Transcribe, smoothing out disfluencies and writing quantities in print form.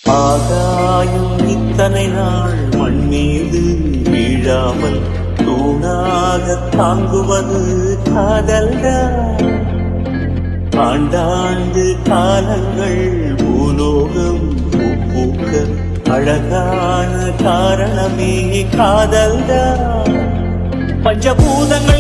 ஆகாயம் இத்தனை நாள் மண் மீது வீழாமல் தூணாக தாங்குவது காதல்தான். ஆண்டாண்டு காலங்கள் பூலோகம் பூக்க அழகான காரணமே காதல்தான். பஞ்சபூதங்கள்